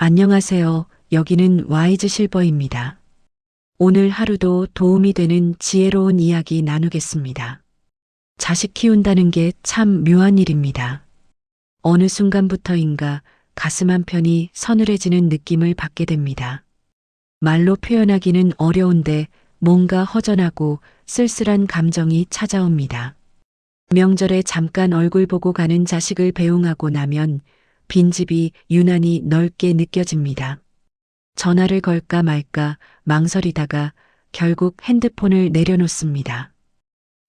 안녕하세요. 여기는 와이즈 실버입니다. 오늘 하루도 도움이 되는 지혜로운 이야기 나누겠습니다. 자식 키운다는 게 참 묘한 일입니다. 어느 순간부터인가 가슴 한편이 서늘해지는 느낌을 받게 됩니다. 말로 표현하기는 어려운데 뭔가 허전하고 쓸쓸한 감정이 찾아옵니다. 명절에 잠깐 얼굴 보고 가는 자식을 배웅하고 나면 빈집이 유난히 넓게 느껴집니다. 전화를 걸까 말까 망설이다가 결국 핸드폰을 내려놓습니다.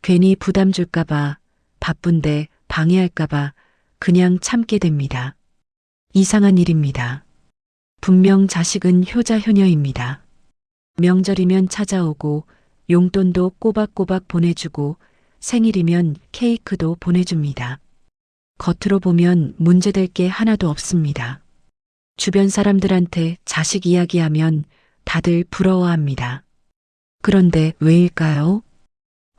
괜히 부담 줄까봐, 바쁜데 방해할까봐 그냥 참게 됩니다. 이상한 일입니다. 분명 자식은 효자효녀입니다. 명절이면 찾아오고 용돈도 꼬박꼬박 보내주고 생일이면 케이크도 보내줍니다. 겉으로 보면 문제될 게 하나도 없습니다. 주변 사람들한테 자식 이야기하면 다들 부러워합니다. 그런데 왜일까요?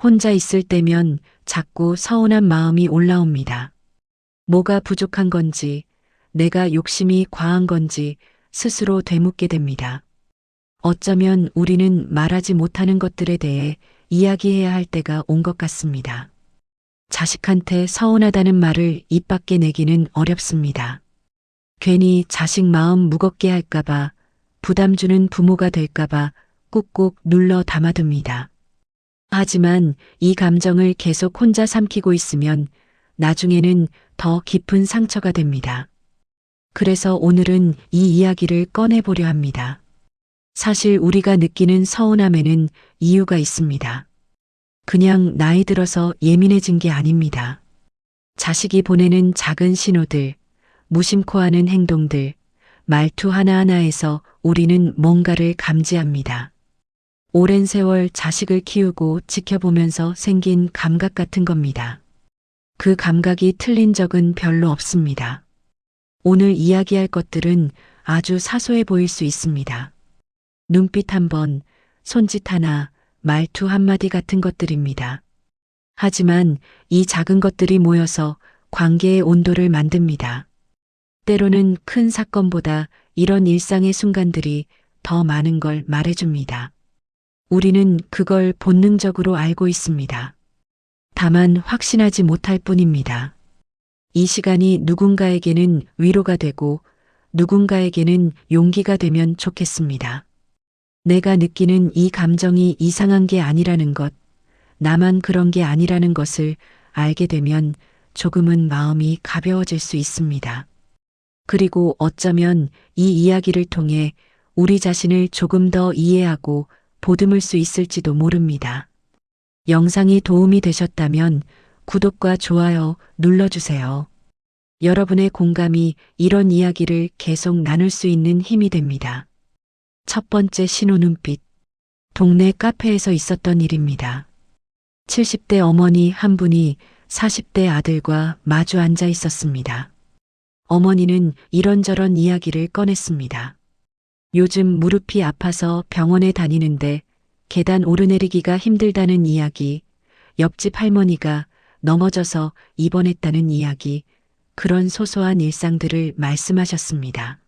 혼자 있을 때면 자꾸 서운한 마음이 올라옵니다. 뭐가 부족한 건지, 내가 욕심이 과한 건지 스스로 되묻게 됩니다. 어쩌면 우리는 말하지 못하는 것들에 대해 이야기해야 할 때가 온 것 같습니다. 자식한테 서운하다는 말을 입 밖에 내기는 어렵습니다. 괜히 자식 마음 무겁게 할까봐, 부담 주는 부모가 될까봐 꾹꾹 눌러 담아둡니다. 하지만 이 감정을 계속 혼자 삼키고 있으면 나중에는 더 깊은 상처가 됩니다. 그래서 오늘은 이 이야기를 꺼내보려 합니다. 사실 우리가 느끼는 서운함에는 이유가 있습니다. 그냥 나이 들어서 예민해진 게 아닙니다. 자식이 보내는 작은 신호들, 무심코 하는 행동들, 말투 하나하나에서 우리는 뭔가를 감지합니다. 오랜 세월 자식을 키우고 지켜보면서 생긴 감각 같은 겁니다. 그 감각이 틀린 적은 별로 없습니다. 오늘 이야기할 것들은 아주 사소해 보일 수 있습니다. 눈빛 한 번, 손짓 하나, 말투 한마디 같은 것들입니다. 하지만 이 작은 것들이 모여서 관계의 온도를 만듭니다. 때로는 큰 사건보다 이런 일상의 순간들이 더 많은 걸 말해줍니다. 우리는 그걸 본능적으로 알고 있습니다. 다만 확신하지 못할 뿐입니다. 이 시간이 누군가에게는 위로가 되고 누군가에게는 용기가 되면 좋겠습니다. 내가 느끼는 이 감정이 이상한 게 아니라는 것, 나만 그런 게 아니라는 것을 알게 되면 조금은 마음이 가벼워질 수 있습니다. 그리고 어쩌면 이 이야기를 통해 우리 자신을 조금 더 이해하고 보듬을 수 있을지도 모릅니다. 영상이 도움이 되셨다면 구독과 좋아요 눌러주세요. 여러분의 공감이 이런 이야기를 계속 나눌 수 있는 힘이 됩니다. 첫 번째 신호 눈빛. 동네 카페에서 있었던 일입니다. 70대 어머니 한 분이 40대 아들과 마주 앉아 있었습니다. 어머니는 이런저런 이야기를 꺼냈습니다. 요즘 무릎이 아파서 병원에 다니는데 계단 오르내리기가 힘들다는 이야기, 옆집 할머니가 넘어져서 입원했다는 이야기, 그런 소소한 일상들을 말씀하셨습니다.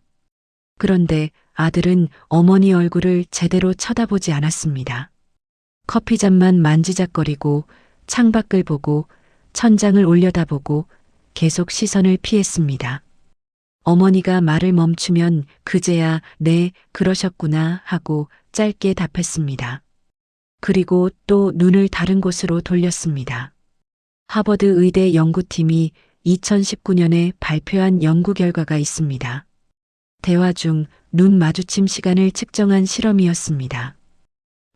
그런데 아들은 어머니 얼굴을 제대로 쳐다보지 않았습니다. 커피잔만 만지작거리고 창밖을 보고 천장을 올려다보고 계속 시선을 피했습니다. 어머니가 말을 멈추면 그제야 네, 그러셨구나 하고 짧게 답했습니다. 그리고 또 눈을 다른 곳으로 돌렸습니다. 하버드 의대 연구팀이 2019년에 발표한 연구 결과가 있습니다. 대화 중 눈 마주침 시간을 측정한 실험이었습니다.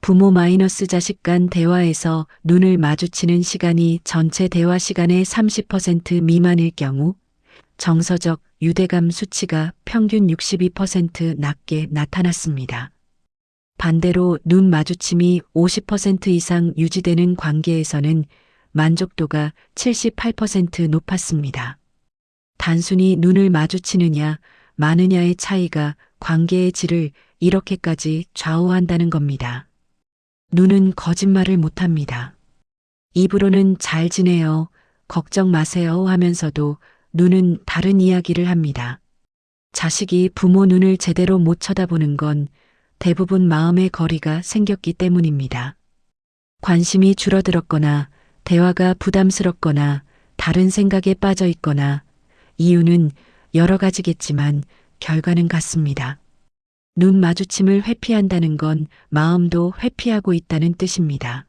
부모 마이너스 자식 간 대화에서 눈을 마주치는 시간이 전체 대화 시간의 30% 미만일 경우 정서적 유대감 수치가 평균 62% 낮게 나타났습니다. 반대로 눈 마주침이 50% 이상 유지되는 관계에서는 만족도가 78% 높았습니다. 단순히 눈을 마주치느냐 마느냐의 차이가 관계의 질을 이렇게까지 좌우한다는 겁니다. 눈은 거짓말을 못합니다. 입으로는 잘 지내요, 걱정 마세요 하면서도 눈은 다른 이야기를 합니다. 자식이 부모 눈을 제대로 못 쳐다보는 건 대부분 마음의 거리가 생겼기 때문입니다. 관심이 줄어들었거나 대화가 부담스럽거나 다른 생각에 빠져 있거나 이유는 여러 가지겠지만 결과는 같습니다. 눈 마주침을 회피한다는 건 마음도 회피하고 있다는 뜻입니다.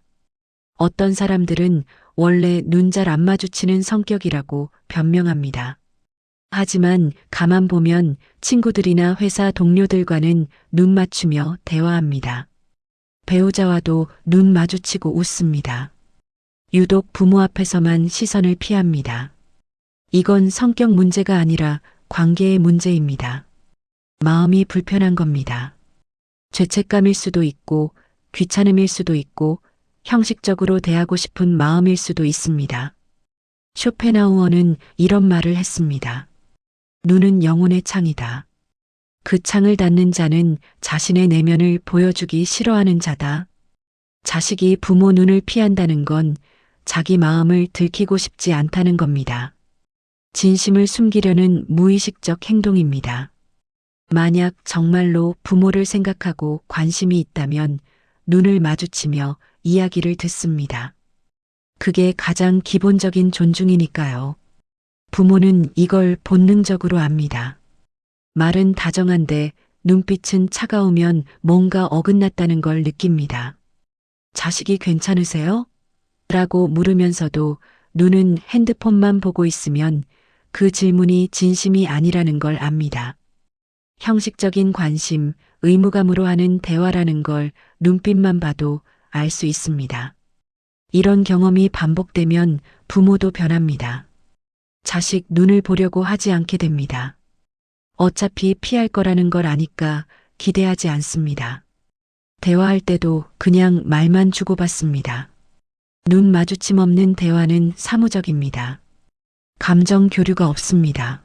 어떤 사람들은 원래 눈 잘 안 마주치는 성격이라고 변명합니다. 하지만 가만 보면 친구들이나 회사 동료들과는 눈 맞추며 대화합니다. 배우자와도 눈 마주치고 웃습니다. 유독 부모 앞에서만 시선을 피합니다. 이건 성격 문제가 아니라 관계의 문제입니다. 마음이 불편한 겁니다. 죄책감일 수도 있고 귀찮음일 수도 있고 형식적으로 대하고 싶은 마음일 수도 있습니다. 쇼펜하우어는 이런 말을 했습니다. 눈은 영혼의 창이다. 그 창을 닫는 자는 자신의 내면을 보여주기 싫어하는 자다. 자식이 부모 눈을 피한다는 건 자기 마음을 들키고 싶지 않다는 겁니다. 진심을 숨기려는 무의식적 행동입니다. 만약 정말로 부모를 생각하고 관심이 있다면 눈을 마주치며 이야기를 듣습니다. 그게 가장 기본적인 존중이니까요. 부모는 이걸 본능적으로 압니다. 말은 다정한데 눈빛은 차가우면 뭔가 어긋났다는 걸 느낍니다. 자식이 괜찮으세요? 라고 물으면서도 눈은 핸드폰만 보고 있으면 그 질문이 진심이 아니라는 걸 압니다. 형식적인 관심, 의무감으로 하는 대화라는 걸 눈빛만 봐도 알 수 있습니다. 이런 경험이 반복되면 부모도 변합니다. 자식 눈을 보려고 하지 않게 됩니다. 어차피 피할 거라는 걸 아니까 기대하지 않습니다. 대화할 때도 그냥 말만 주고받습니다. 눈 마주침 없는 대화는 사무적입니다. 감정 교류가 없습니다.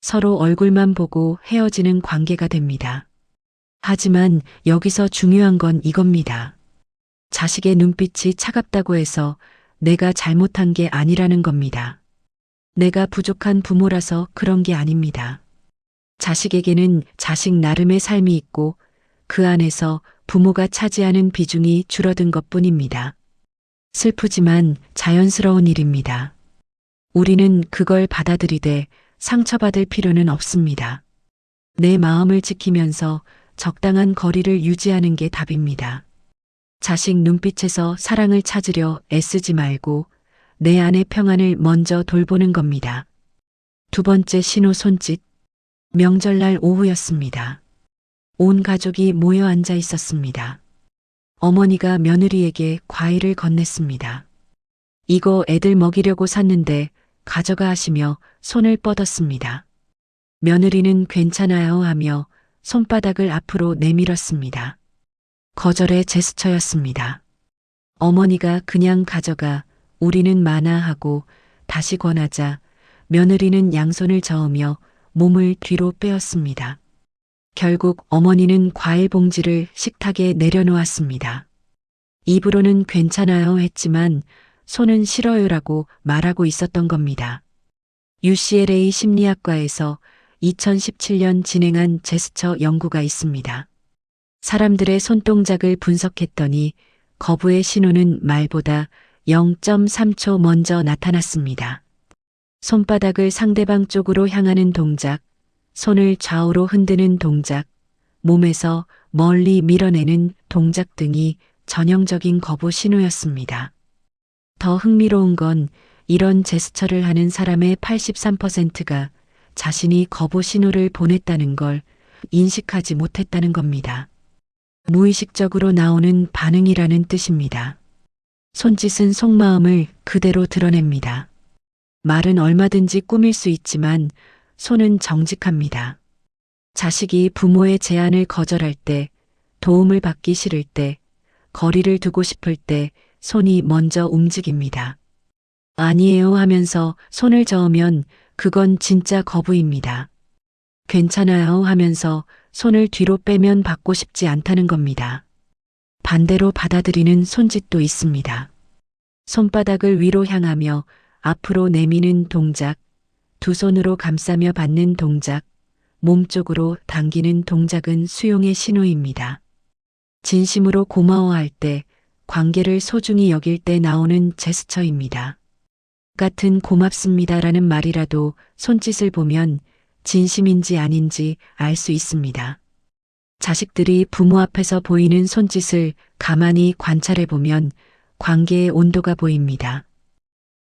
서로 얼굴만 보고 헤어지는 관계가 됩니다. 하지만 여기서 중요한 건 이겁니다. 자식의 눈빛이 차갑다고 해서 내가 잘못한 게 아니라는 겁니다. 내가 부족한 부모라서 그런 게 아닙니다. 자식에게는 자식 나름의 삶이 있고 그 안에서 부모가 차지하는 비중이 줄어든 것뿐입니다. 슬프지만 자연스러운 일입니다. 우리는 그걸 받아들이되 상처받을 필요는 없습니다. 내 마음을 지키면서 적당한 거리를 유지하는 게 답입니다. 자식 눈빛에서 사랑을 찾으려 애쓰지 말고 내 안의 평안을 먼저 돌보는 겁니다. 두 번째 신호 손짓. 명절날 오후였습니다. 온 가족이 모여 앉아 있었습니다. 어머니가 며느리에게 과일을 건넸습니다. 이거 애들 먹이려고 샀는데 가져가 하시며 손을 뻗었습니다. 며느리는 괜찮아요 하며 손바닥을 앞으로 내밀었습니다. 거절의 제스처였습니다. 어머니가 그냥 가져가 우리는 많아 하고 다시 권하자 며느리는 양손을 저으며 몸을 뒤로 빼었습니다. 결국 어머니는 과일 봉지를 식탁에 내려놓았습니다. 입으로는 괜찮아요 했지만 손은 싫어요라고 말하고 있었던 겁니다. UCLA 심리학과에서 2017년 진행한 제스처 연구가 있습니다. 사람들의 손동작을 분석했더니 거부의 신호는 말보다 0.3초 먼저 나타났습니다. 손바닥을 상대방 쪽으로 향하는 동작, 손을 좌우로 흔드는 동작, 몸에서 멀리 밀어내는 동작 등이 전형적인 거부 신호였습니다. 더 흥미로운 건 이런 제스처를 하는 사람의 83%가 자신이 거부 신호를 보냈다는 걸 인식하지 못했다는 겁니다. 무의식적으로 나오는 반응이라는 뜻입니다. 손짓은 속마음을 그대로 드러냅니다. 말은 얼마든지 꾸밀 수 있지만 손은 정직합니다. 자식이 부모의 제안을 거절할 때, 도움을 받기 싫을 때, 거리를 두고 싶을 때 손이 먼저 움직입니다. 아니에요 하면서 손을 저으면 그건 진짜 거부입니다. 괜찮아요 하면서 손을 뒤로 빼면 받고 싶지 않다는 겁니다. 반대로 받아들이는 손짓도 있습니다. 손바닥을 위로 향하며 앞으로 내미는 동작, 두 손으로 감싸며 받는 동작, 몸쪽으로 당기는 동작은 수용의 신호입니다. 진심으로 고마워할 때, 관계를 소중히 여길 때 나오는 제스처입니다. 같은 고맙습니다라는 말이라도 손짓을 보면 진심인지 아닌지 알 수 있습니다. 자식들이 부모 앞에서 보이는 손짓을 가만히 관찰해 보면 관계의 온도가 보입니다.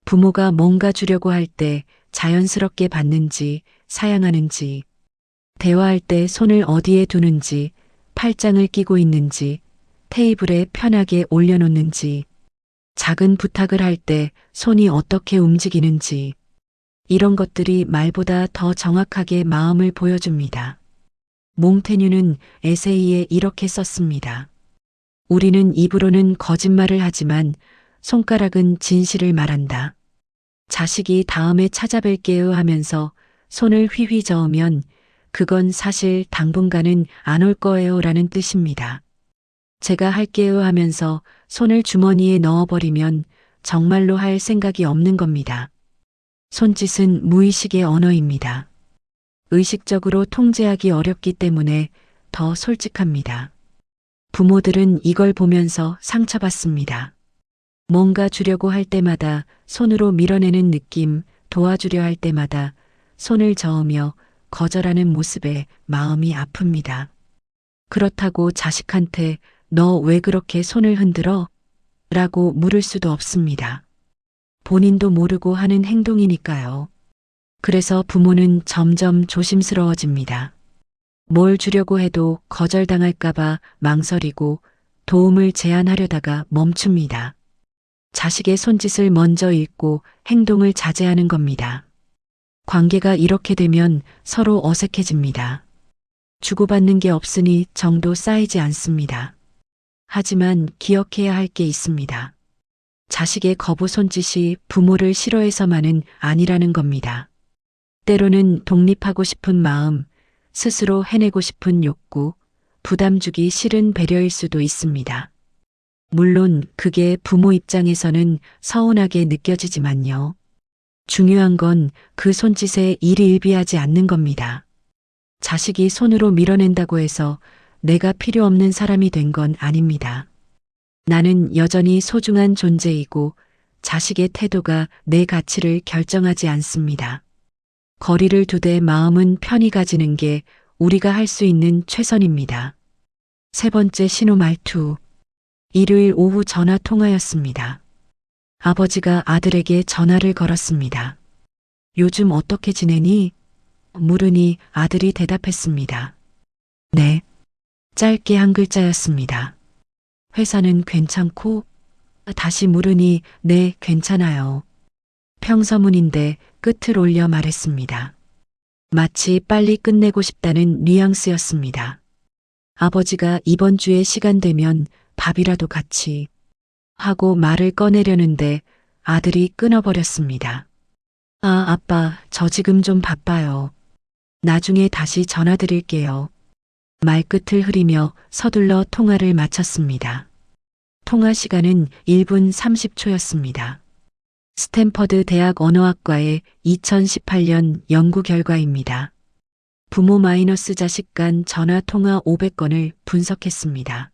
부모가 뭔가 주려고 할 때 자연스럽게 받는지, 사양하는지, 대화할 때 손을 어디에 두는지, 팔짱을 끼고 있는지, 테이블에 편하게 올려놓는지, 작은 부탁을 할 때 손이 어떻게 움직이는지, 이런 것들이 말보다 더 정확하게 마음을 보여줍니다. 몽테뉴는 에세이에 이렇게 썼습니다. 우리는 입으로는 거짓말을 하지만 손가락은 진실을 말한다. 자식이 다음에 찾아뵐게요 하면서 손을 휘휘 저으면 그건 사실 당분간은 안 올 거예요 라는 뜻입니다. 제가 할게요 하면서 손을 주머니에 넣어버리면 정말로 할 생각이 없는 겁니다. 손짓은 무의식의 언어입니다. 의식적으로 통제하기 어렵기 때문에 더 솔직합니다. 부모들은 이걸 보면서 상처받습니다. 뭔가 주려고 할 때마다 손으로 밀어내는 느낌, 도와주려 할 때마다 손을 저으며 거절하는 모습에 마음이 아픕니다. 그렇다고 자식한테 너 왜 그렇게 손을 흔들어? 라고 물을 수도 없습니다. 본인도 모르고 하는 행동이니까요. 그래서 부모는 점점 조심스러워집니다. 뭘 주려고 해도 거절당할까봐 망설이고 도움을 제안하려다가 멈춥니다. 자식의 손짓을 먼저 읽고 행동을 자제하는 겁니다. 관계가 이렇게 되면 서로 어색해집니다. 주고받는 게 없으니 정도 쌓이지 않습니다. 하지만 기억해야 할 게 있습니다. 자식의 거부 손짓이 부모를 싫어해서만은 아니라는 겁니다. 때로는 독립하고 싶은 마음, 스스로 해내고 싶은 욕구, 부담 주기 싫은 배려일 수도 있습니다. 물론 그게 부모 입장에서는 서운하게 느껴지지만요. 중요한 건 그 손짓에 일희일비하지 않는 겁니다. 자식이 손으로 밀어낸다고 해서 내가 필요 없는 사람이 된 건 아닙니다. 나는 여전히 소중한 존재이고 자식의 태도가 내 가치를 결정하지 않습니다. 거리를 두되 마음은 편히 가지는 게 우리가 할 수 있는 최선입니다. 세 번째 신호 말투. 일요일 오후 전화 통화였습니다. 아버지가 아들에게 전화를 걸었습니다. 요즘 어떻게 지내니? 물으니 아들이 대답했습니다. 네. 짧게 한 글자였습니다. 회사는 괜찮고? 다시 물으니 네, 괜찮아요. 평서문인데 끝을 올려 말했습니다. 마치 빨리 끝내고 싶다는 뉘앙스였습니다. 아버지가 이번 주에 시간 되면 밥이라도 같이 하고 말을 꺼내려는데 아들이 끊어버렸습니다. 아, 아빠, 저 지금 좀 바빠요. 나중에 다시 전화드릴게요. 말끝을 흐리며 서둘러 통화를 마쳤습니다. 통화 시간은 1분 30초였습니다. 스탠퍼드 대학 언어학과의 2018년 연구 결과입니다. 부모 마이너스 자식 간 전화 통화 500건을 분석했습니다.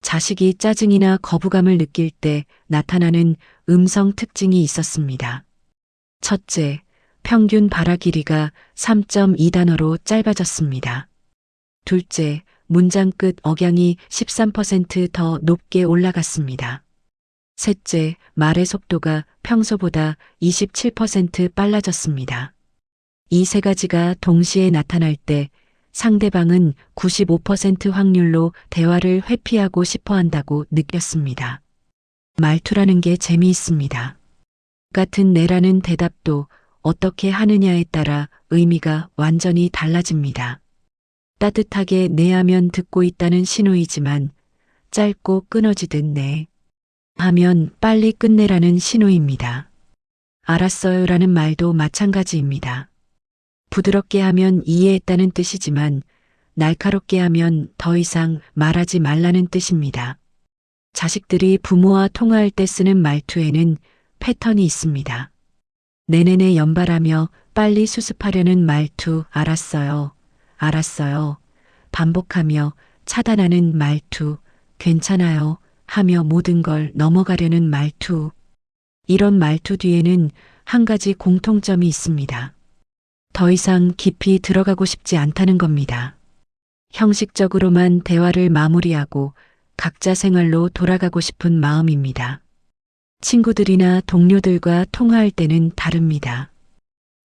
자식이 짜증이나 거부감을 느낄 때 나타나는 음성 특징이 있었습니다. 첫째, 평균 발화 길이가 3.2단어로 짧아졌습니다. 둘째, 문장 끝 억양이 13% 더 높게 올라갔습니다. 셋째, 말의 속도가 평소보다 27% 빨라졌습니다. 이 세 가지가 동시에 나타날 때 상대방은 95% 확률로 대화를 회피하고 싶어 한다고 느꼈습니다. 말투라는 게 재미있습니다. 같은 네라는 대답도 어떻게 하느냐에 따라 의미가 완전히 달라집니다. 따뜻하게 네 하면 듣고 있다는 신호이지만 짧고 끊어지듯 네 하면 빨리 끝내라는 신호입니다. 알았어요라는 말도 마찬가지입니다. 부드럽게 하면 이해했다는 뜻이지만 날카롭게 하면 더 이상 말하지 말라는 뜻입니다. 자식들이 부모와 통화할 때 쓰는 말투에는 패턴이 있습니다. 네네네 연발하며 빨리 수습하려는 말투 알았어요. 알았어요. 반복하며 차단하는 말투, 괜찮아요 하며 모든 걸 넘어가려는 말투. 이런 말투 뒤에는 한 가지 공통점이 있습니다. 더 이상 깊이 들어가고 싶지 않다는 겁니다. 형식적으로만 대화를 마무리하고 각자 생활로 돌아가고 싶은 마음입니다. 친구들이나 동료들과 통화할 때는 다릅니다.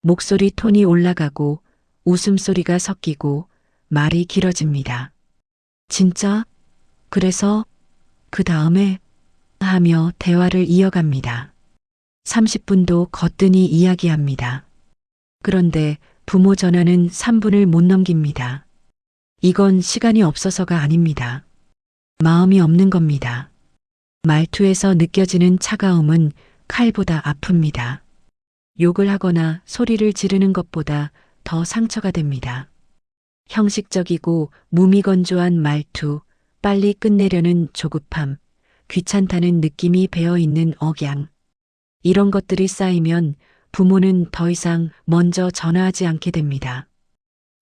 목소리 톤이 올라가고 웃음소리가 섞이고 말이 길어집니다. 진짜? 그래서? 그 다음에? 하며 대화를 이어갑니다. 30분도 거뜬히 이야기합니다. 그런데 부모 전화는 3분을 못 넘깁니다. 이건 시간이 없어서가 아닙니다. 마음이 없는 겁니다. 말투에서 느껴지는 차가움은 칼보다 아픕니다. 욕을 하거나 소리를 지르는 것보다 더 상처가 됩니다. 형식적이고 무미건조한 말투, 빨리 끝내려는 조급함, 귀찮다는 느낌이 배어있는 억양. 이런 것들이 쌓이면 부모는 더 이상 먼저 전화하지 않게 됩니다.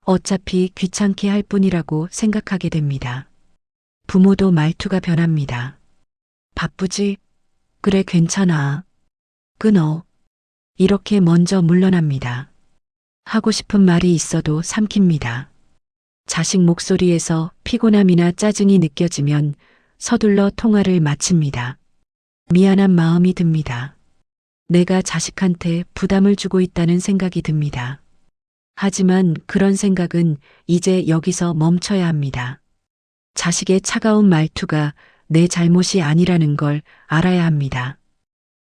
어차피 귀찮게 할 뿐이라고 생각하게 됩니다. 부모도 말투가 변합니다. 바쁘지? 그래, 괜찮아. 끊어. 이렇게 먼저 물러납니다. 하고 싶은 말이 있어도 삼킵니다. 자식 목소리에서 피곤함이나 짜증이 느껴지면 서둘러 통화를 마칩니다. 미안한 마음이 듭니다. 내가 자식한테 부담을 주고 있다는 생각이 듭니다. 하지만 그런 생각은 이제 여기서 멈춰야 합니다. 자식의 차가운 말투가 내 잘못이 아니라는 걸 알아야 합니다.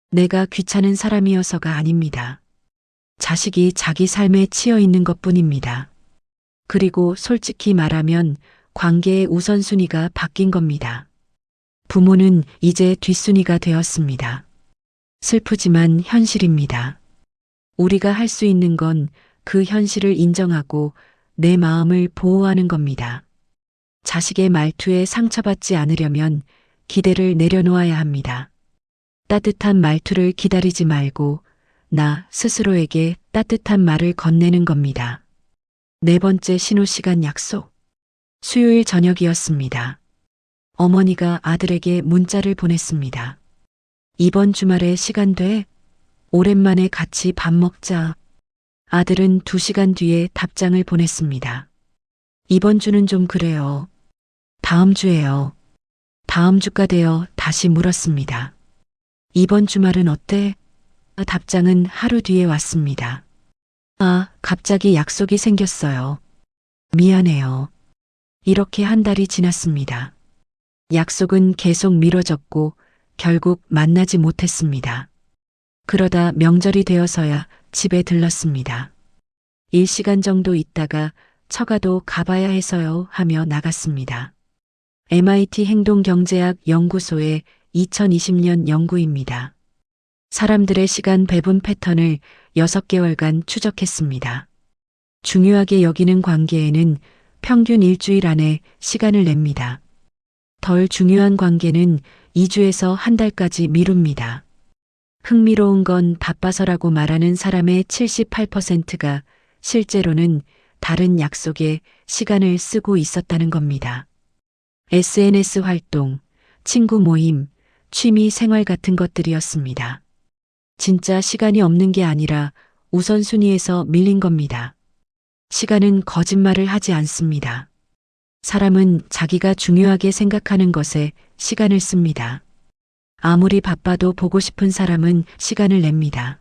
내가 귀찮은 사람이어서가 아닙니다. 자식이 자기 삶에 치여 있는 것뿐입니다. 그리고 솔직히 말하면 관계의 우선순위가 바뀐 겁니다. 부모는 이제 뒷순위가 되었습니다. 슬프지만 현실입니다. 우리가 할 수 있는 건 그 현실을 인정하고 내 마음을 보호하는 겁니다. 자식의 말투에 상처받지 않으려면 기대를 내려놓아야 합니다. 따뜻한 말투를 기다리지 말고 나 스스로에게 따뜻한 말을 건네는 겁니다. 네 번째 신호 시간 약속. 수요일 저녁이었습니다. 어머니가 아들에게 문자를 보냈습니다. 이번 주말에 시간 돼? 오랜만에 같이 밥 먹자. 아들은 2시간 뒤에 답장을 보냈습니다. 이번 주는 좀 그래요. 다음 주에요. 다음 주가 되어 다시 물었습니다. 이번 주말은 어때? 답장은 하루 뒤에 왔습니다. 아, 갑자기 약속이 생겼어요. 미안해요. 이렇게 한 달이 지났습니다. 약속은 계속 미뤄졌고 결국 만나지 못했습니다. 그러다 명절이 되어서야 집에 들렀습니다. 1시간 정도 있다가 처가도 가봐야 해서요 하며 나갔습니다. MIT 행동경제학 연구소의 2020년 연구입니다. 사람들의 시간 배분 패턴을 6개월간 추적했습니다. 중요하게 여기는 관계에는 평균 일주일 안에 시간을 냅니다. 덜 중요한 관계는 2주에서 한 달까지 미룹니다. 흥미로운 건 바빠서라고 말하는 사람의 78%가 실제로는 다른 약속에 시간을 쓰고 있었다는 겁니다. SNS 활동, 친구 모임, 취미 생활 같은 것들이었습니다. 진짜 시간이 없는 게 아니라 우선순위에서 밀린 겁니다. 시간은 거짓말을 하지 않습니다. 사람은 자기가 중요하게 생각하는 것에 시간을 씁니다. 아무리 바빠도 보고 싶은 사람은 시간을 냅니다.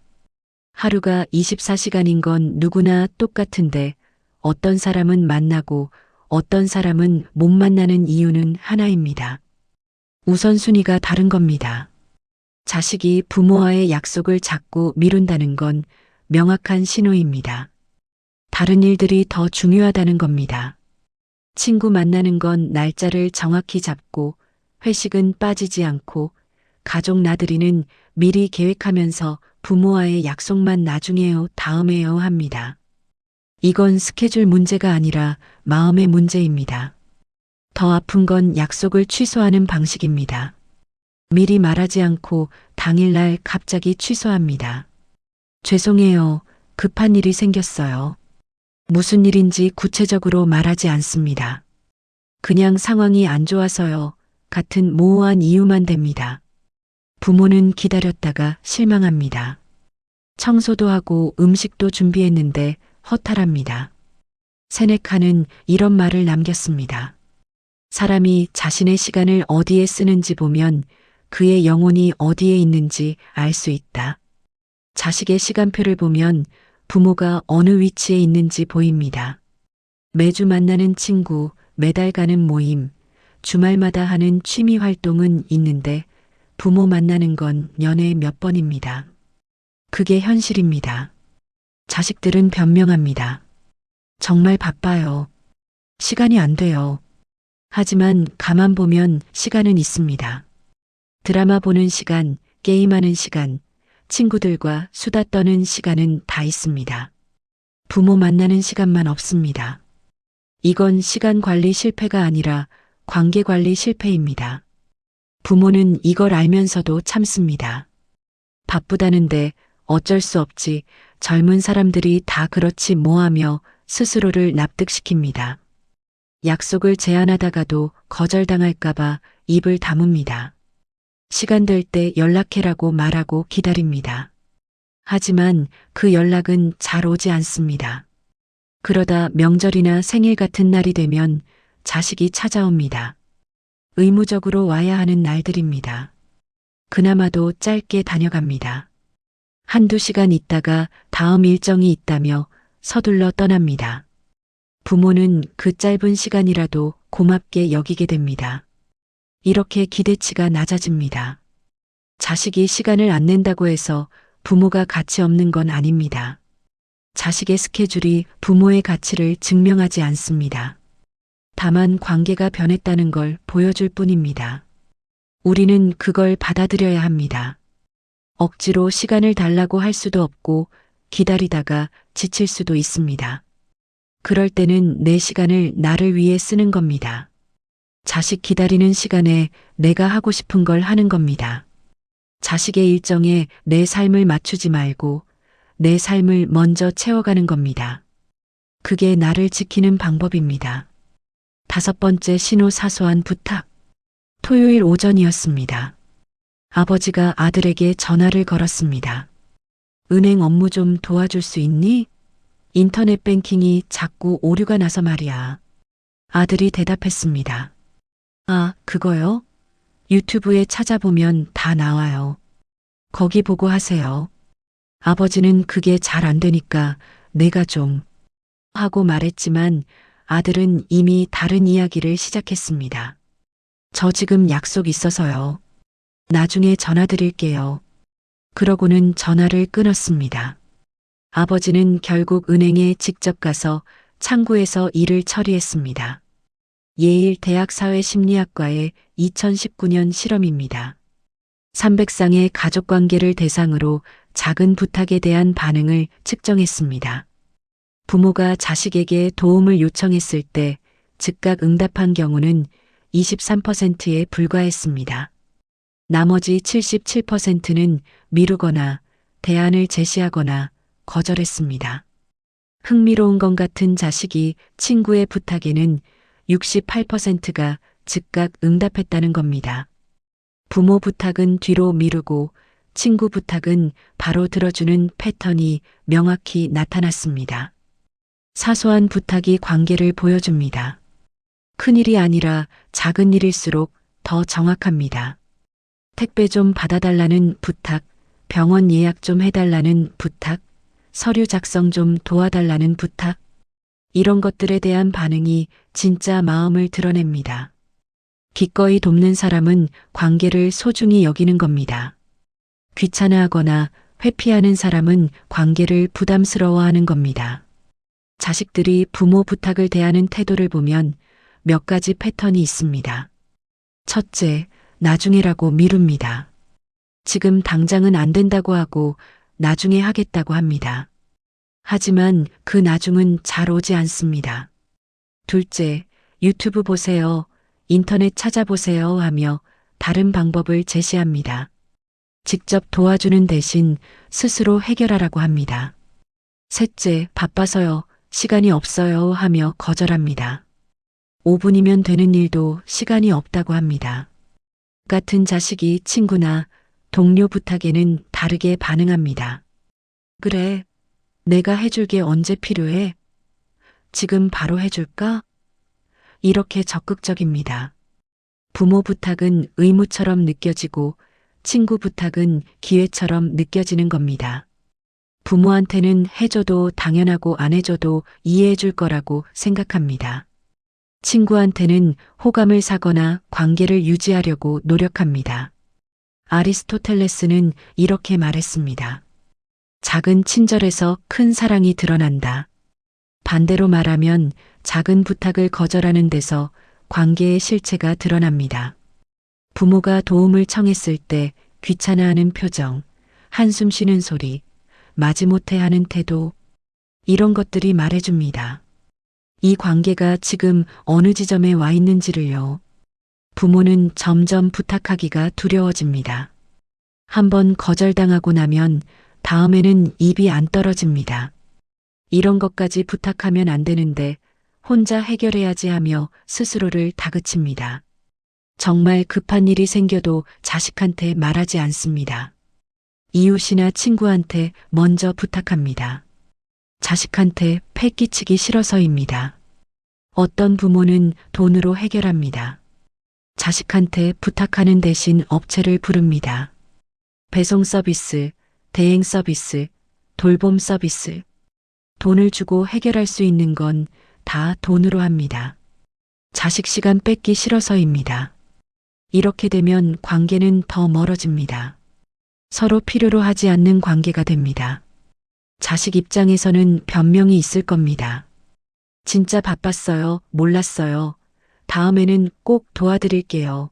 하루가 24시간인 건 누구나 똑같은데 어떤 사람은 만나고 어떤 사람은 못 만나는 이유는 하나입니다. 우선순위가 다른 겁니다. 자식이 부모와의 약속을 자꾸 미룬다는 건 명확한 신호입니다. 다른 일들이 더 중요하다는 겁니다. 친구 만나는 건 날짜를 정확히 잡고 회식은 빠지지 않고 가족 나들이는 미리 계획하면서 부모와의 약속만 나중에요, 다음에요 합니다. 이건 스케줄 문제가 아니라 마음의 문제입니다. 더 아픈 건 약속을 취소하는 방식입니다. 미리 말하지 않고 당일날 갑자기 취소합니다. 죄송해요. 급한 일이 생겼어요. 무슨 일인지 구체적으로 말하지 않습니다. 그냥 상황이 안 좋아서요. 같은 모호한 이유만 댑니다. 부모는 기다렸다가 실망합니다. 청소도 하고 음식도 준비했는데 허탈합니다. 세네카는 이런 말을 남겼습니다. 사람이 자신의 시간을 어디에 쓰는지 보면 그의 영혼이 어디에 있는지 알 수 있다. 자식의 시간표를 보면 부모가 어느 위치에 있는지 보입니다. 매주 만나는 친구, 매달 가는 모임, 주말마다 하는 취미 활동은 있는데 부모 만나는 건 연애에 몇 번입니다. 그게 현실입니다. 자식들은 변명합니다. 정말 바빠요. 시간이 안 돼요. 하지만 가만 보면 시간은 있습니다. 드라마 보는 시간, 게임하는 시간, 친구들과 수다 떠는 시간은 다 있습니다. 부모 만나는 시간만 없습니다. 이건 시간 관리 실패가 아니라 관계 관리 실패입니다. 부모는 이걸 알면서도 참습니다. 바쁘다는데 어쩔 수 없지, 젊은 사람들이 다 그렇지 뭐하며 스스로를 납득시킵니다. 약속을 제안하다가도 거절당할까봐 입을 다뭅니다. 시간 될 때 연락해라고 말하고 기다립니다. 하지만 그 연락은 잘 오지 않습니다. 그러다 명절이나 생일 같은 날이 되면 자식이 찾아옵니다. 의무적으로 와야 하는 날들입니다. 그나마도 짧게 다녀갑니다. 한두 시간 있다가 다음 일정이 있다며 서둘러 떠납니다. 부모는 그 짧은 시간이라도 고맙게 여기게 됩니다. 이렇게 기대치가 낮아집니다. 자식이 시간을 안 낸다고 해서 부모가 가치 없는 건 아닙니다. 자식의 스케줄이 부모의 가치를 증명하지 않습니다. 다만 관계가 변했다는 걸 보여줄 뿐입니다. 우리는 그걸 받아들여야 합니다. 억지로 시간을 달라고 할 수도 없고 기다리다가 지칠 수도 있습니다. 그럴 때는 내 시간을 나를 위해 쓰는 겁니다. 자식 기다리는 시간에 내가 하고 싶은 걸 하는 겁니다. 자식의 일정에 내 삶을 맞추지 말고 내 삶을 먼저 채워가는 겁니다. 그게 나를 지키는 방법입니다. 5번째 신호 사소한 부탁. 토요일 오전이었습니다. 아버지가 아들에게 전화를 걸었습니다. 은행 업무 좀 도와줄 수 있니? 인터넷 뱅킹이 자꾸 오류가 나서 말이야. 아들이 대답했습니다. 아, 그거요? 유튜브에 찾아보면 다 나와요. 거기 보고 하세요. 아버지는 그게 잘 안 되니까 내가 좀 하고 말했지만 아들은 이미 다른 이야기를 시작했습니다. 저 지금 약속 있어서요. 나중에 전화 드릴게요. 그러고는 전화를 끊었습니다. 아버지는 결국 은행에 직접 가서 창구에서 일을 처리했습니다. 예일 대학 사회심리학과의 2019년 실험입니다. 300쌍의 가족관계를 대상으로 작은 부탁에 대한 반응을 측정했습니다. 부모가 자식에게 도움을 요청했을 때 즉각 응답한 경우는 23%에 불과했습니다. 나머지 77%는 미루거나 대안을 제시하거나 거절했습니다. 흥미로운 것 같은 자식이 친구의 부탁에는 68%가 즉각 응답했다는 겁니다. 부모 부탁은 뒤로 미루고 친구 부탁은 바로 들어주는 패턴이 명확히 나타났습니다. 사소한 부탁이 관계를 보여줍니다. 큰일이 아니라 작은 일일수록 더 정확합니다. 택배 좀 받아달라는 부탁, 병원 예약 좀 해달라는 부탁, 서류 작성 좀 도와달라는 부탁, 이런 것들에 대한 반응이 진짜 마음을 드러냅니다. 기꺼이 돕는 사람은 관계를 소중히 여기는 겁니다. 귀찮아하거나 회피하는 사람은 관계를 부담스러워하는 겁니다. 자식들이 부모 부탁을 대하는 태도를 보면 몇 가지 패턴이 있습니다. 첫째, 나중에라고 미룹니다. 지금 당장은 안 된다고 하고 나중에 하겠다고 합니다. 하지만 그 나중은 잘 오지 않습니다. 둘째, 유튜브 보세요, 인터넷 찾아보세요 하며 다른 방법을 제시합니다. 직접 도와주는 대신 스스로 해결하라고 합니다. 셋째, 바빠서요, 시간이 없어요 하며 거절합니다. 5분이면 되는 일도 시간이 없다고 합니다. 같은 자식이 친구나 동료 부탁에는 다르게 반응합니다. 그래, 내가 해줄 게 언제 필요해? 지금 바로 해줄까? 이렇게 적극적입니다. 부모 부탁은 의무처럼 느껴지고 친구 부탁은 기회처럼 느껴지는 겁니다. 부모한테는 해줘도 당연하고 안 해줘도 이해해 줄 거라고 생각합니다. 친구한테는 호감을 사거나 관계를 유지하려고 노력합니다. 아리스토텔레스는 이렇게 말했습니다. 작은 친절에서 큰 사랑이 드러난다. 반대로 말하면 작은 부탁을 거절하는 데서 관계의 실체가 드러납니다. 부모가 도움을 청했을 때 귀찮아하는 표정, 한숨 쉬는 소리, 마지못해 하는 태도, 이런 것들이 말해줍니다. 이 관계가 지금 어느 지점에 와 있는지를요. 부모는 점점 부탁하기가 두려워집니다. 한번 거절당하고 나면 다음에는 입이 안 떨어집니다. 이런 것까지 부탁하면 안 되는데 혼자 해결해야지 하며 스스로를 다그칩니다. 정말 급한 일이 생겨도 자식한테 말하지 않습니다. 이웃이나 친구한테 먼저 부탁합니다. 자식한테 패 끼치기 싫어서입니다. 어떤 부모는 돈으로 해결합니다. 자식한테 부탁하는 대신 업체를 부릅니다. 배송 서비스, 대행 서비스, 돌봄 서비스. 돈을 주고 해결할 수 있는 건 다 돈으로 합니다. 자식 시간 뺏기 싫어서입니다. 이렇게 되면 관계는 더 멀어집니다. 서로 필요로 하지 않는 관계가 됩니다. 자식 입장에서는 변명이 있을 겁니다. 진짜 바빴어요. 몰랐어요. 다음에는 꼭 도와드릴게요.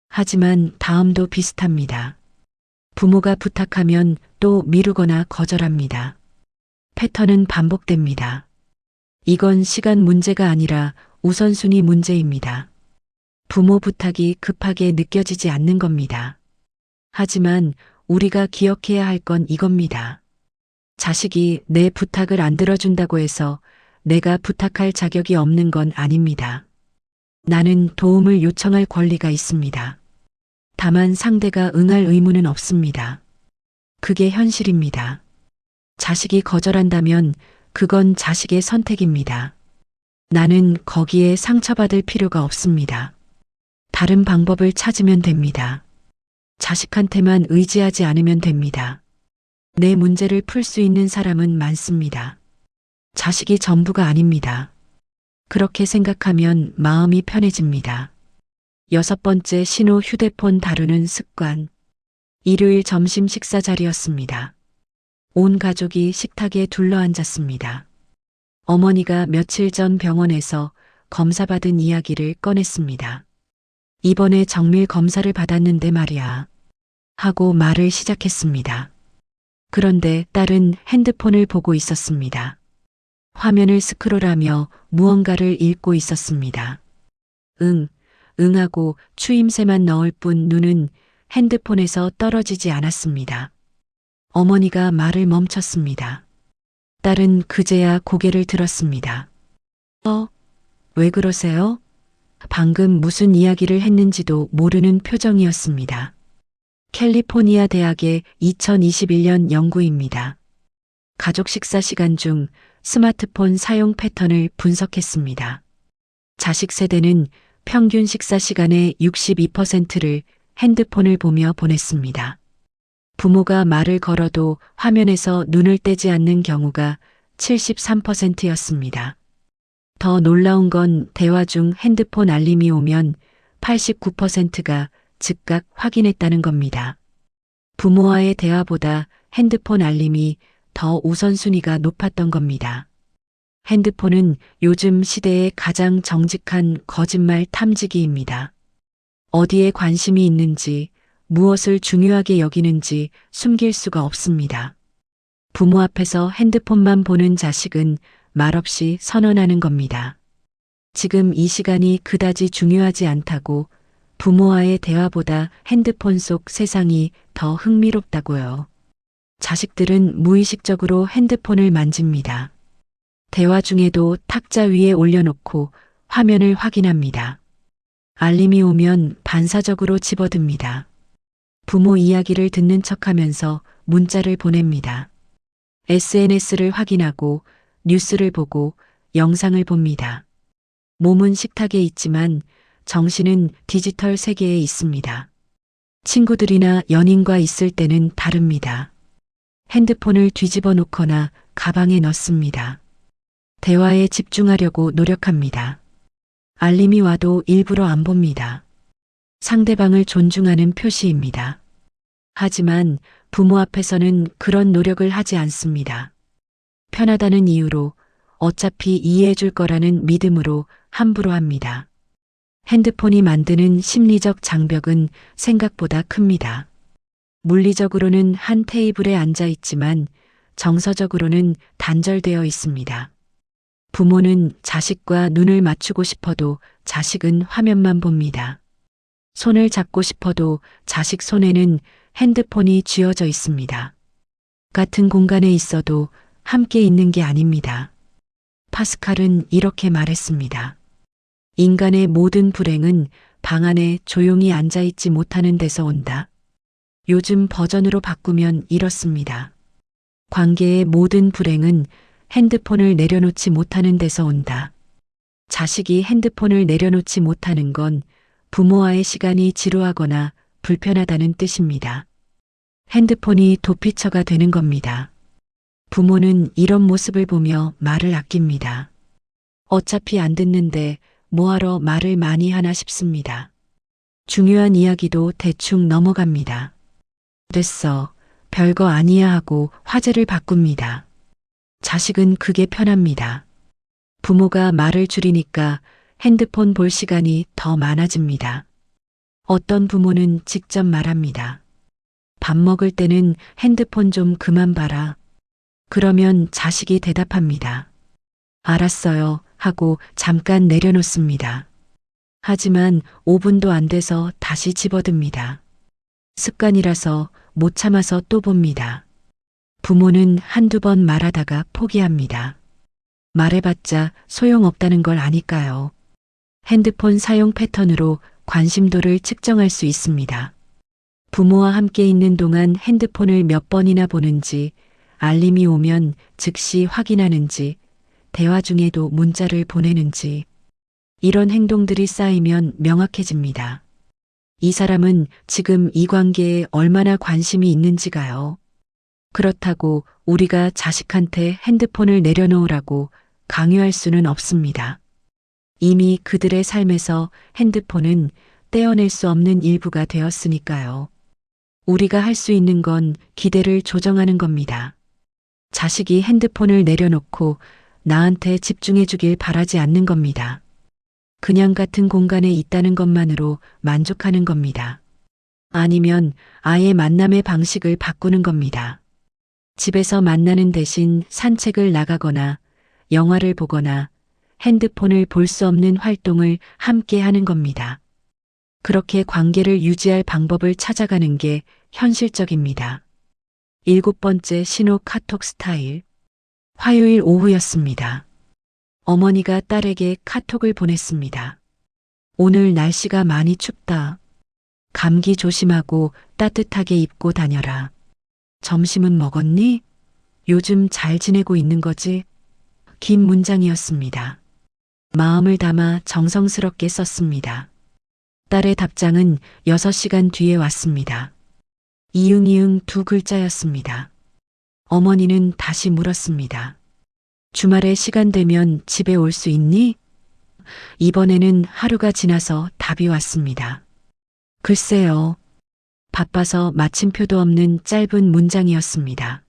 하지만 다음도 비슷합니다. 부모가 부탁하면 또 미루거나 거절합니다. 패턴은 반복됩니다. 이건 시간 문제가 아니라 우선순위 문제입니다. 부모 부탁이 급하게 느껴지지 않는 겁니다. 하지만 우리가 기억해야 할 건 이겁니다. 자식이 내 부탁을 안 들어준다고 해서 내가 부탁할 자격이 없는 건 아닙니다. 나는 도움을 요청할 권리가 있습니다. 다만 상대가 응할 의무는 없습니다. 그게 현실입니다. 자식이 거절한다면 그건 자식의 선택입니다. 나는 거기에 상처받을 필요가 없습니다. 다른 방법을 찾으면 됩니다. 자식한테만 의지하지 않으면 됩니다. 내 문제를 풀 수 있는 사람은 많습니다. 자식이 전부가 아닙니다. 그렇게 생각하면 마음이 편해집니다. 6번째, 신호 휴대폰 다루는 습관. 일요일 점심 식사 자리였습니다. 온 가족이 식탁에 둘러앉았습니다. 어머니가 며칠 전 병원에서 검사받은 이야기를 꺼냈습니다. 이번에 정밀 검사를 받았는데 말이야. 하고 말을 시작했습니다. 그런데 딸은 핸드폰을 보고 있었습니다. 화면을 스크롤하며 무언가를 읽고 있었습니다. 하고 추임새만 넣을 뿐 눈은 핸드폰에서 떨어지지 않았습니다. 어머니가 말을 멈췄습니다. 딸은 그제야 고개를 들었습니다. 왜 그러세요? 방금 무슨 이야기를 했는지도 모르는 표정이었습니다. 캘리포니아 대학의 2021년 연구입니다. 가족 식사 시간 중 스마트폰 사용 패턴을 분석했습니다. 자식 세대는 평균 식사 시간의 62%를 핸드폰을 보며 보냈습니다. 부모가 말을 걸어도 화면에서 눈을 떼지 않는 경우가 73%였습니다. 더 놀라운 건 대화 중 핸드폰 알림이 오면 89%가 즉각 확인했다는 겁니다. 부모와의 대화보다 핸드폰 알림이 더 우선순위가 높았던 겁니다. 핸드폰은 요즘 시대의 가장 정직한 거짓말 탐지기입니다. 어디에 관심이 있는지, 무엇을 중요하게 여기는지 숨길 수가 없습니다. 부모 앞에서 핸드폰만 보는 자식은 말없이 선언하는 겁니다. 지금 이 시간이 그다지 중요하지 않다고, 부모와의 대화보다 핸드폰 속 세상이 더 흥미롭다고요. 자식들은 무의식적으로 핸드폰을 만집니다. 대화 중에도 탁자 위에 올려놓고 화면을 확인합니다. 알림이 오면 반사적으로 집어듭니다. 부모 이야기를 듣는 척하면서 문자를 보냅니다. SNS를 확인하고 뉴스를 보고 영상을 봅니다. 몸은 식탁에 있지만 정신은 디지털 세계에 있습니다. 친구들이나 연인과 있을 때는 다릅니다. 핸드폰을 뒤집어 놓거나 가방에 넣습니다. 대화에 집중하려고 노력합니다. 알림이 와도 일부러 안 봅니다. 상대방을 존중하는 표시입니다. 하지만 부모 앞에서는 그런 노력을 하지 않습니다. 편하다는 이유로, 어차피 이해해 줄 거라는 믿음으로 함부로 합니다. 핸드폰이 만드는 심리적 장벽은 생각보다 큽니다. 물리적으로는 한 테이블에 앉아 있지만 정서적으로는 단절되어 있습니다. 부모는 자식과 눈을 맞추고 싶어도 자식은 화면만 봅니다. 손을 잡고 싶어도 자식 손에는 핸드폰이 쥐어져 있습니다. 같은 공간에 있어도 함께 있는 게 아닙니다. 파스칼은 이렇게 말했습니다. 인간의 모든 불행은 방 안에 조용히 앉아있지 못하는 데서 온다. 요즘 버전으로 바꾸면 이렇습니다. 관계의 모든 불행은 핸드폰을 내려놓지 못하는 데서 온다. 자식이 핸드폰을 내려놓지 못하는 건 부모와의 시간이 지루하거나 불편하다는 뜻입니다. 핸드폰이 도피처가 되는 겁니다. 부모는 이런 모습을 보며 말을 아낍니다. 어차피 안 듣는데 뭐하러 말을 많이 하나 싶습니다. 중요한 이야기도 대충 넘어갑니다. 됐어, 별거 아니야 하고 화제를 바꿉니다. 자식은 그게 편합니다. 부모가 말을 줄이니까 핸드폰 볼 시간이 더 많아집니다. 어떤 부모는 직접 말합니다. 밥 먹을 때는 핸드폰 좀 그만 봐라. 그러면 자식이 대답합니다. 알았어요 하고 잠깐 내려놓습니다. 하지만 5분도 안 돼서 다시 집어듭니다. 습관이라서 못 참아서 또 봅니다. 부모는 한두 번 말하다가 포기합니다. 말해봤자 소용없다는 걸 아니까요. 핸드폰 사용 패턴으로 관심도를 측정할 수 있습니다. 부모와 함께 있는 동안 핸드폰을 몇 번이나 보는지, 알림이 오면 즉시 확인하는지, 대화 중에도 문자를 보내는지, 이런 행동들이 쌓이면 명확해집니다. 이 사람은 지금 이 관계에 얼마나 관심이 있는지가요. 그렇다고 우리가 자식한테 핸드폰을 내려놓으라고 강요할 수는 없습니다. 이미 그들의 삶에서 핸드폰은 떼어낼 수 없는 일부가 되었으니까요. 우리가 할 수 있는 건 기대를 조정하는 겁니다. 자식이 핸드폰을 내려놓고 나한테 집중해 주길 바라지 않는 겁니다. 그냥 같은 공간에 있다는 것만으로 만족하는 겁니다. 아니면 아예 만남의 방식을 바꾸는 겁니다. 집에서 만나는 대신 산책을 나가거나 영화를 보거나 핸드폰을 볼 수 없는 활동을 함께 하는 겁니다. 그렇게 관계를 유지할 방법을 찾아가는 게 현실적입니다. 7번째 신호 카톡 스타일. 화요일 오후였습니다. 어머니가 딸에게 카톡을 보냈습니다. 오늘 날씨가 많이 춥다. 감기 조심하고 따뜻하게 입고 다녀라. 점심은 먹었니? 요즘 잘 지내고 있는 거지? 긴 문장이었습니다. 마음을 담아 정성스럽게 썼습니다. 딸의 답장은 6시간 뒤에 왔습니다. 이응이응 두 글자였습니다. 어머니는 다시 물었습니다. 주말에 시간 되면 집에 올 수 있니? 이번에는 하루가 지나서 답이 왔습니다. 글쎄요. 바빠서 마침표도 없는 짧은 문장이었습니다.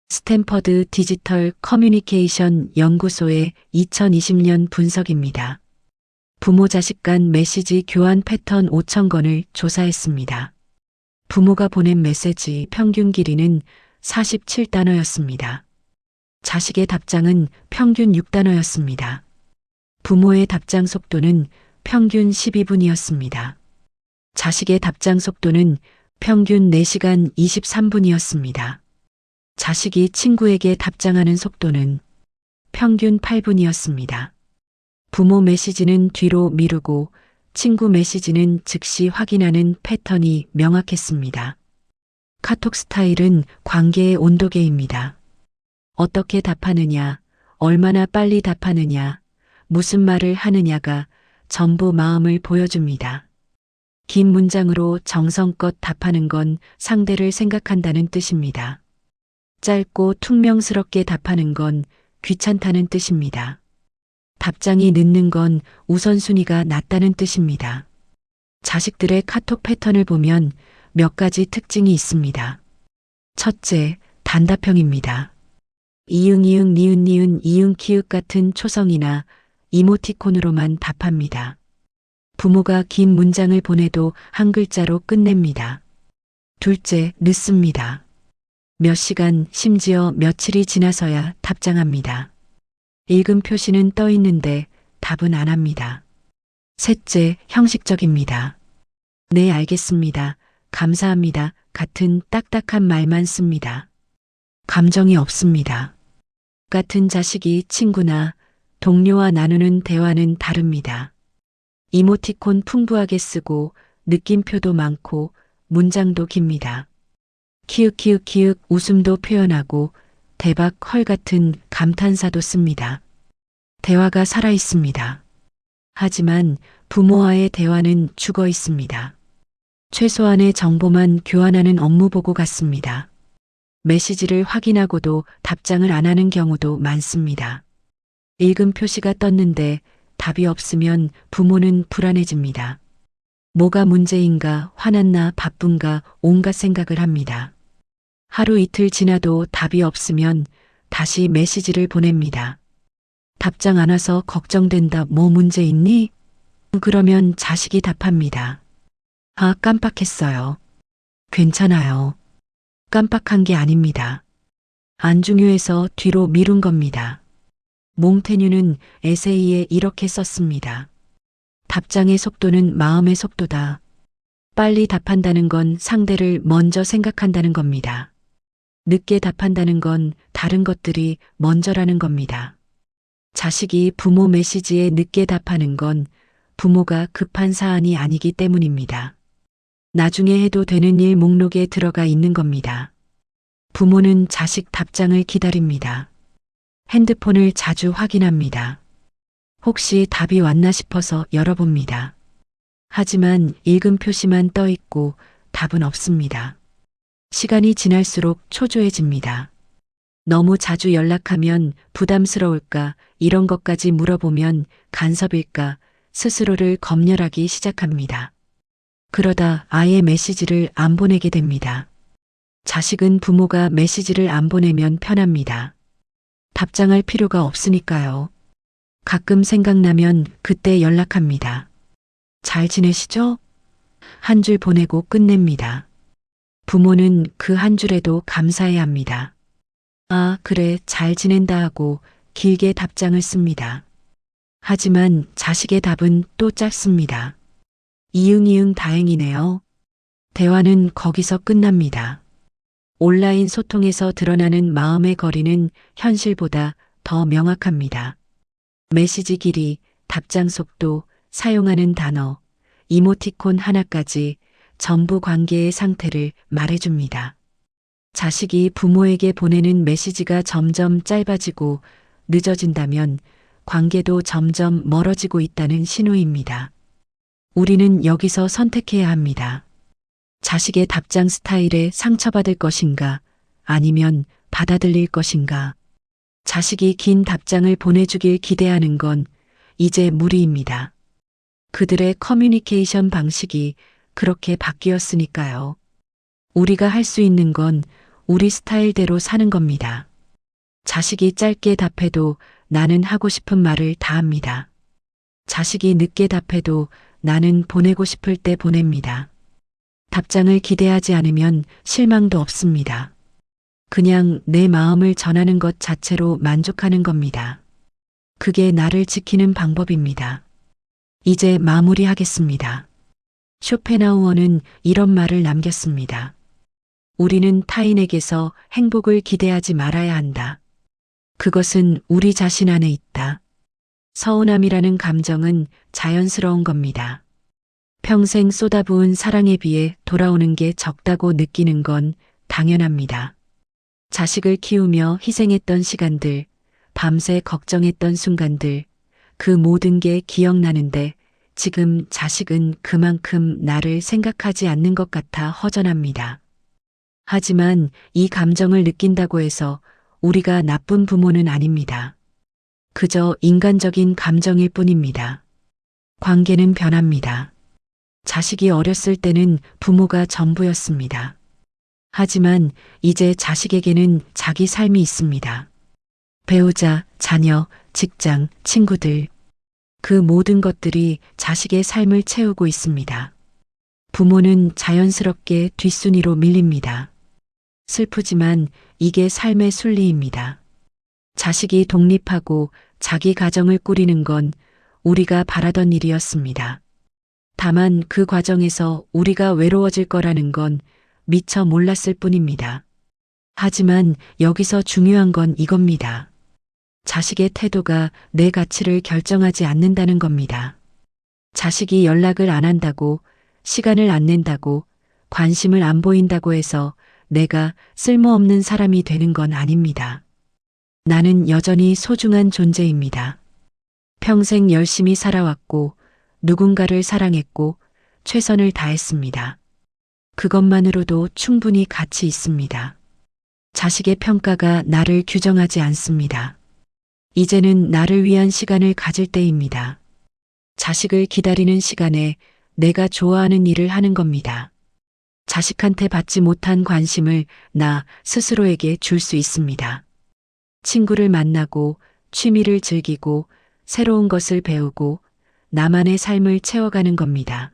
스탠퍼드 디지털 커뮤니케이션 연구소의 2020년 분석입니다. 부모 자식 간 메시지 교환 패턴 5,000건을 조사했습니다. 부모가 보낸 메시지 평균 길이는 47단어였습니다. 자식의 답장은 평균 6단어였습니다. 부모의 답장 속도는 평균 12분이었습니다. 자식의 답장 속도는 평균 4시간 23분이었습니다. 자식이 친구에게 답장하는 속도는 평균 8분이었습니다. 부모 메시지는 뒤로 미루고 친구 메시지는 즉시 확인하는 패턴이 명확했습니다. 카톡 스타일은 관계의 온도계입니다. 어떻게 답하느냐, 얼마나 빨리 답하느냐, 무슨 말을 하느냐가 전부 마음을 보여줍니다. 긴 문장으로 정성껏 답하는 건 상대를 생각한다는 뜻입니다. 짧고 퉁명스럽게 답하는 건 귀찮다는 뜻입니다. 답장이 늦는 건 우선순위가 낮다는 뜻입니다. 자식들의 카톡 패턴을 보면 몇 가지 특징이 있습니다. 첫째, 단답형입니다. 이응 이응 니은 니은 이응 키읔 같은 초성이나 이모티콘으로만 답합니다. 부모가 긴 문장을 보내도 한 글자로 끝냅니다. 둘째, 늦습니다. 몇 시간, 심지어 며칠이 지나서야 답장합니다. 읽음 표시는 떠 있는데 답은 안 합니다. 셋째, 형식적입니다. 네, 알겠습니다. 감사합니다. 같은 딱딱한 말만 씁니다. 감정이 없습니다. 같은 자식이 친구나 동료와 나누는 대화는 다릅니다. 이모티콘 풍부하게 쓰고 느낌표도 많고 문장도 깁니다. 키읔 키읔 키읔 웃음도 표현하고 대박 헐 같은 감탄사도 씁니다. 대화가 살아 있습니다. 하지만 부모와의 대화는 죽어 있습니다. 최소한의 정보만 교환하는 업무보고 같습니다. 메시지를 확인하고도 답장을 안 하는 경우도 많습니다. 읽음 표시가 떴는데 답이 없으면 부모는 불안해집니다. 뭐가 문제인가, 화났나, 바쁜가, 온갖 생각을 합니다. 하루 이틀 지나도 답이 없으면 다시 메시지를 보냅니다. 답장 안 와서 걱정된다. 뭐 문제 있니? 그러면 자식이 답합니다. 아, 깜빡했어요. 괜찮아요. 깜빡한 게 아닙니다. 안 중요해서 뒤로 미룬 겁니다. 몽테뉴는 에세이에 이렇게 썼습니다. 답장의 속도는 마음의 속도다. 빨리 답한다는 건 상대를 먼저 생각한다는 겁니다. 늦게 답한다는 건 다른 것들이 먼저라는 겁니다. 자식이 부모 메시지에 늦게 답하는 건 부모가 급한 사안이 아니기 때문입니다. 나중에 해도 되는 일 목록에 들어가 있는 겁니다. 부모는 자식 답장을 기다립니다. 핸드폰을 자주 확인합니다. 혹시 답이 왔나 싶어서 열어봅니다. 하지만 읽음 표시만 떠 있고 답은 없습니다. 시간이 지날수록 초조해집니다. 너무 자주 연락하면 부담스러울까, 이런 것까지 물어보면 간섭일까, 스스로를 검열하기 시작합니다. 그러다 아예 메시지를 안 보내게 됩니다. 자식은 부모가 메시지를 안 보내면 편합니다. 답장할 필요가 없으니까요. 가끔 생각나면 그때 연락합니다. 잘 지내시죠? 한 줄 보내고 끝냅니다. 부모는 그 한 줄에도 감사해야 합니다. 아, 그래, 잘 지낸다 하고 길게 답장을 씁니다. 하지만 자식의 답은 또 짧습니다. 이응 다행이네요. 대화는 거기서 끝납니다. 온라인 소통에서 드러나는 마음의 거리는 현실보다 더 명확합니다. 메시지 길이, 답장 속도, 사용하는 단어, 이모티콘 하나까지 전부 관계의 상태를 말해줍니다. 자식이 부모에게 보내는 메시지가 점점 짧아지고 늦어진다면 관계도 점점 멀어지고 있다는 신호입니다. 우리는 여기서 선택해야 합니다. 자식의 답장 스타일에 상처받을 것인가, 아니면 받아들일 것인가. 자식이 긴 답장을 보내주길 기대하는 건 이제 무리입니다. 그들의 커뮤니케이션 방식이 그렇게 바뀌었으니까요. 우리가 할 수 있는 건 우리 스타일대로 사는 겁니다. 자식이 짧게 답해도 나는 하고 싶은 말을 다 합니다. 자식이 늦게 답해도 나는 보내고 싶을 때 보냅니다. 답장을 기대하지 않으면 실망도 없습니다. 그냥 내 마음을 전하는 것 자체로 만족하는 겁니다. 그게 나를 지키는 방법입니다. 이제 마무리하겠습니다. 쇼펜하우어는 이런 말을 남겼습니다. 우리는 타인에게서 행복을 기대하지 말아야 한다. 그것은 우리 자신 안에 있다. 서운함이라는 감정은 자연스러운 겁니다. 평생 쏟아부은 사랑에 비해 돌아오는 게 적다고 느끼는 건 당연합니다. 자식을 키우며 희생했던 시간들, 밤새 걱정했던 순간들, 그 모든 게 기억나는데 지금 자식은 그만큼 나를 생각하지 않는 것 같아 허전합니다. 하지만 이 감정을 느낀다고 해서 우리가 나쁜 부모는 아닙니다. 그저 인간적인 감정일 뿐입니다. 관계는 변합니다. 자식이 어렸을 때는 부모가 전부였습니다. 하지만 이제 자식에게는 자기 삶이 있습니다. 배우자, 자녀, 직장, 친구들. 그 모든 것들이 자식의 삶을 채우고 있습니다. 부모는 자연스럽게 뒷순위로 밀립니다. 슬프지만 이게 삶의 순리입니다. 자식이 독립하고 자기 가정을 꾸리는 건 우리가 바라던 일이었습니다. 다만 그 과정에서 우리가 외로워질 거라는 건 미처 몰랐을 뿐입니다. 하지만 여기서 중요한 건 이겁니다. 자식의 태도가 내 가치를 결정하지 않는다는 겁니다. 자식이 연락을 안 한다고, 시간을 안 낸다고, 관심을 안 보인다고 해서 내가 쓸모없는 사람이 되는 건 아닙니다. 나는 여전히 소중한 존재입니다. 평생 열심히 살아왔고, 누군가를 사랑했고, 최선을 다했습니다. 그것만으로도 충분히 가치 있습니다. 자식의 평가가 나를 규정하지 않습니다. 이제는 나를 위한 시간을 가질 때입니다. 자식을 기다리는 시간에 내가 좋아하는 일을 하는 겁니다. 자식한테 받지 못한 관심을 나 스스로에게 줄 수 있습니다. 친구를 만나고 취미를 즐기고 새로운 것을 배우고 나만의 삶을 채워가는 겁니다.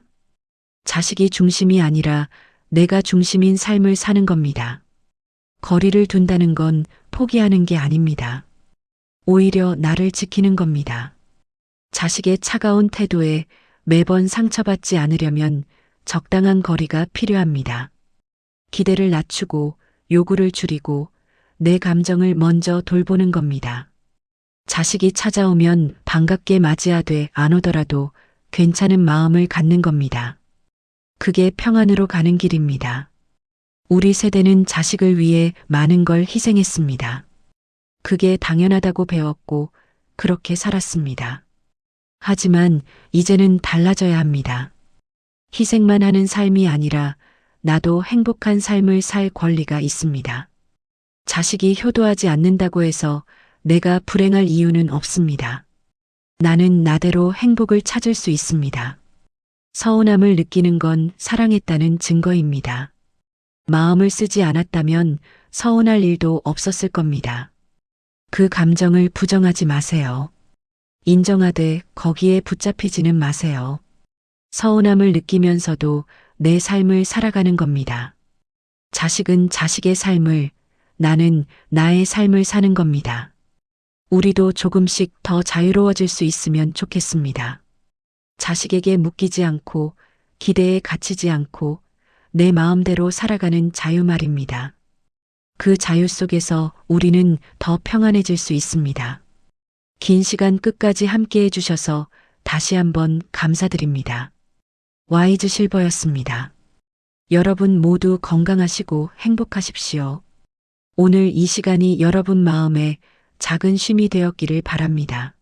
자식이 중심이 아니라 내가 중심인 삶을 사는 겁니다. 거리를 둔다는 건 포기하는 게 아닙니다. 오히려 나를 지키는 겁니다. 자식의 차가운 태도에 매번 상처받지 않으려면 적당한 거리가 필요합니다. 기대를 낮추고 요구를 줄이고 내 감정을 먼저 돌보는 겁니다. 자식이 찾아오면 반갑게 맞이하되 안 오더라도 괜찮은 마음을 갖는 겁니다. 그게 평안으로 가는 길입니다. 우리 세대는 자식을 위해 많은 걸 희생했습니다. 그게 당연하다고 배웠고 그렇게 살았습니다. 하지만 이제는 달라져야 합니다. 희생만 하는 삶이 아니라 나도 행복한 삶을 살 권리가 있습니다. 자식이 효도하지 않는다고 해서 내가 불행할 이유는 없습니다. 나는 나대로 행복을 찾을 수 있습니다. 서운함을 느끼는 건 사랑했다는 증거입니다. 마음을 쓰지 않았다면 서운할 일도 없었을 겁니다. 그 감정을 부정하지 마세요. 인정하되 거기에 붙잡히지는 마세요. 서운함을 느끼면서도 내 삶을 살아가는 겁니다. 자식은 자식의 삶을, 나는 나의 삶을 사는 겁니다. 우리도 조금씩 더 자유로워질 수 있으면 좋겠습니다. 자식에게 묶이지 않고 기대에 갇히지 않고 내 마음대로 살아가는 자유 말입니다. 그 자유 속에서 우리는 더 평안해질 수 있습니다. 긴 시간 끝까지 함께 해주셔서 다시 한번 감사드립니다. 와이즈 실버였습니다. 여러분 모두 건강하시고 행복하십시오. 오늘 이 시간이 여러분 마음에 작은 쉼이 되었기를 바랍니다.